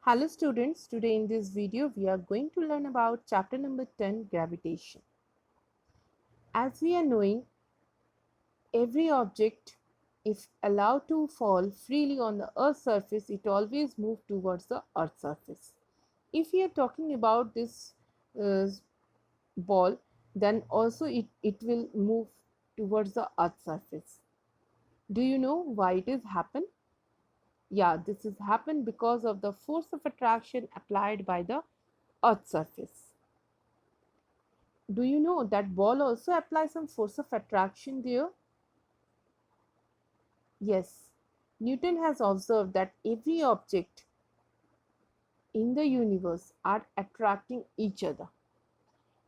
Hello students, today in this video we are going to learn about chapter number 10, gravitation. As we are knowing, every object, if allowed to fall freely on the earth's surface, it always moves towards the earth's surface. If we are talking about this uh, ball, then also it will move towards the earth's surface. Do you know why it is happen? Yeah, this has happened because of the force of attraction applied by the earth's surface. Do you know that ball also applies some force of attraction there? Yes. Newton has observed that every object in the universe are attracting each other,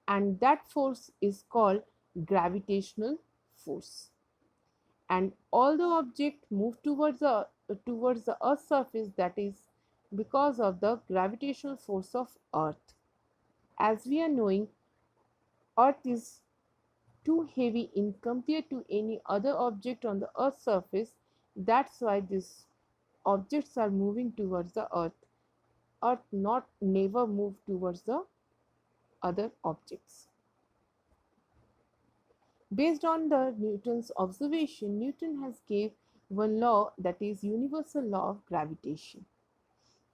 and that force is called gravitational force. And all the objects move towards the earth's surface, that is because of the gravitational force of earth. As we are knowing, earth is too heavy in compared to any other object on the earth's surface. That's why these objects are moving towards the earth not never move towards the other objects. Based on the Newton's observation, Newton has gave one law, that is universal law of gravitation.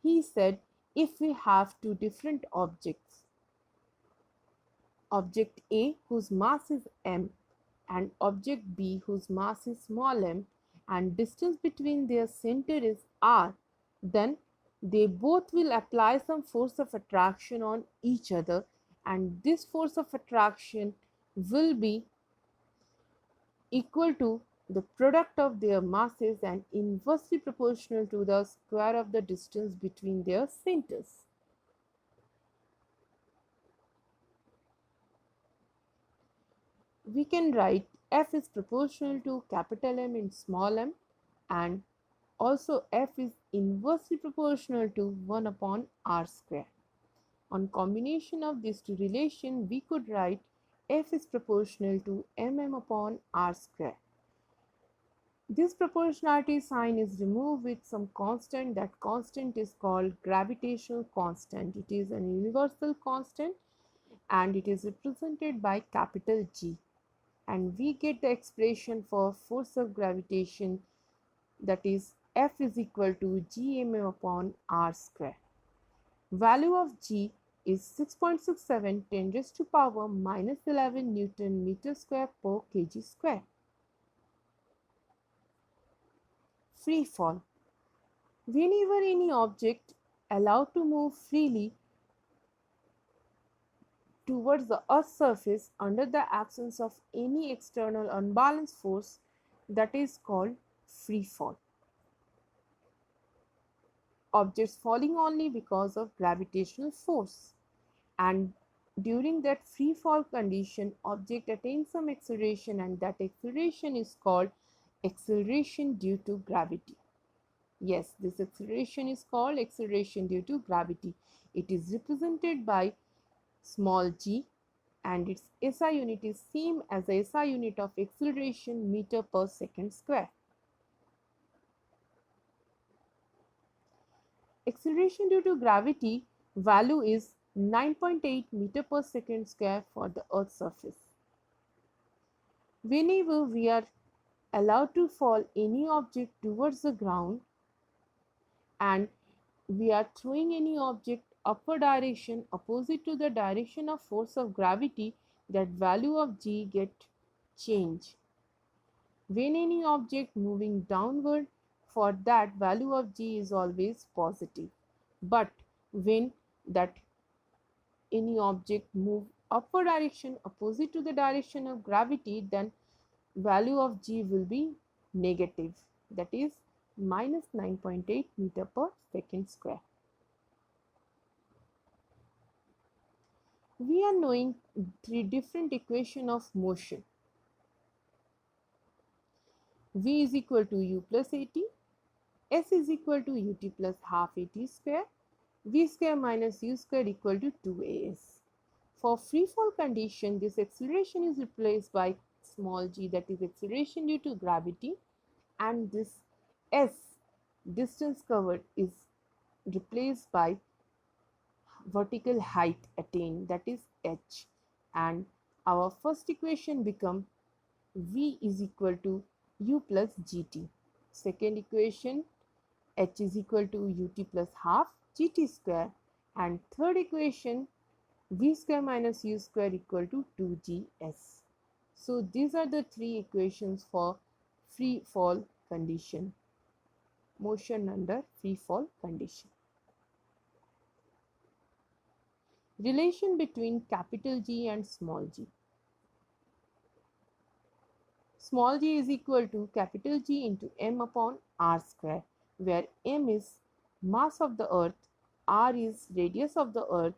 He said, if we have two different objects, object A whose mass is m and object B whose mass is small m, and distance between their center is r, then they both will apply some force of attraction on each other, and this force of attraction will be equal to the product of their masses and inversely proportional to the square of the distance between their centers. We can write F is proportional to capital M in small m, and also F is inversely proportional to 1 upon r square. On combination of these two relations, we could write F is proportional to mm upon r square. This proportionality sign is removed with some constant. That constant is called gravitational constant. It is an universal constant and it is represented by capital G. And we get the expression for force of gravitation, that is F is equal to gmm upon r square. Value of G is 6.67 10 raised to power minus 11 Newton meter square per kg square. Free fall. Whenever any object allowed to move freely towards the earth's surface under the absence of any external unbalanced force, that is called free fall. Objects falling only because of gravitational force, and during that free fall condition, object attains some acceleration, and that acceleration is called acceleration due to gravity. Yes, this acceleration is called acceleration due to gravity. It is represented by small g, and its SI unit is same as the SI unit of acceleration, meter per second square. Acceleration due to gravity value is 9.8 meter per second square for the earth's surface. Whenever we are allowed to fall any object towards the ground and we are throwing any object upward direction opposite to the direction of force of gravity, that value of g get changed. When any object moving downward, for that value of g is always positive, but when that any object move upward direction opposite to the direction of gravity, then value of g will be negative, that is minus 9.8 meter per second square. We are knowing three different equations of motion. V is equal to u plus at, S is equal to ut plus half at square, v square minus u square equal to 2as. For free fall condition, this acceleration is replaced by small g, that is acceleration due to gravity, and this s, distance covered, is replaced by vertical height attained, that is h, and our first equation become v is equal to u plus gt. Second equation, h is equal to ut plus half gt square, and third equation, v square minus u square equal to 2gs. So these are the three equations for free fall condition, motion under free fall condition. Relation between capital G and small g. Small g is equal to capital G into m upon r square, where m is mass of the earth, r is radius of the earth,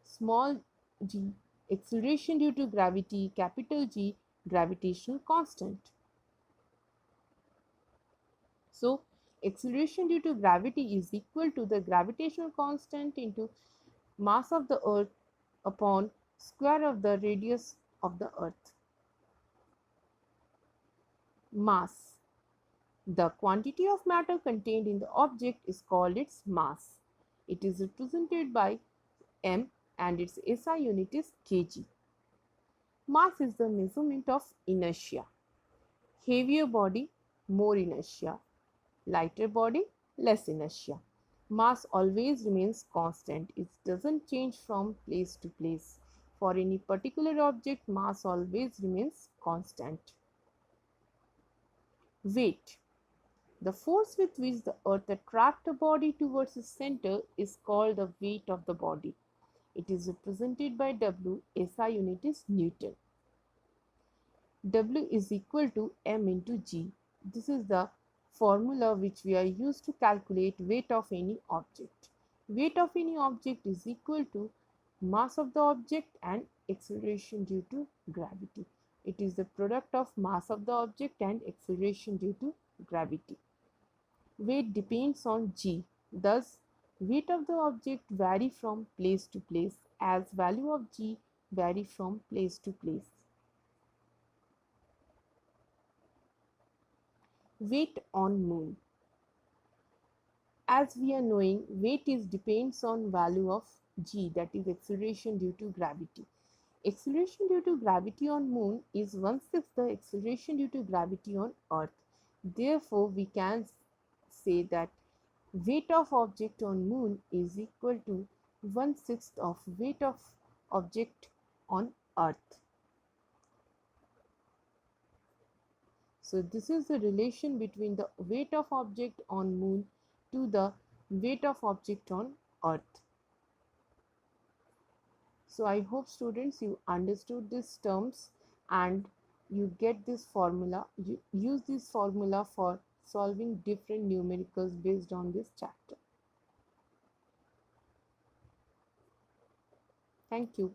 small g acceleration due to gravity, capital G gravitational constant. So acceleration due to gravity is equal to the gravitational constant into mass of the earth upon square of the radius of the earth. Mass. The quantity of matter contained in the object is called its mass. It is represented by m and its SI unit is kg. Mass is the measurement of inertia. Heavier body, more inertia. Lighter body, less inertia. Mass always remains constant. It doesn't change from place to place. For any particular object, mass always remains constant. Weight. The force with which the earth attracts a body towards its center is called the weight of the body. It is represented by W. SI unit is Newton. W is equal to m into g. This is the formula which we are used to calculate weight of any object. Weight of any object is equal to mass of the object and acceleration due to gravity. It is the product of mass of the object and acceleration due to gravity. Weight depends on g. Thus, weight of the object vary from place to place as value of g vary from place to place. Weight on moon. As we are knowing, weight is depends on value of g, that is acceleration due to gravity. Acceleration due to gravity on moon is 1/6 the acceleration due to gravity on earth. Therefore, we can say that weight of object on moon is equal to 1/6 of weight of object on earth. So this is the relation between the weight of object on moon to the weight of object on earth. So I hope students you understood these terms and you get this formula. You use this formula for solving different numericals based on this chapter. Thank you.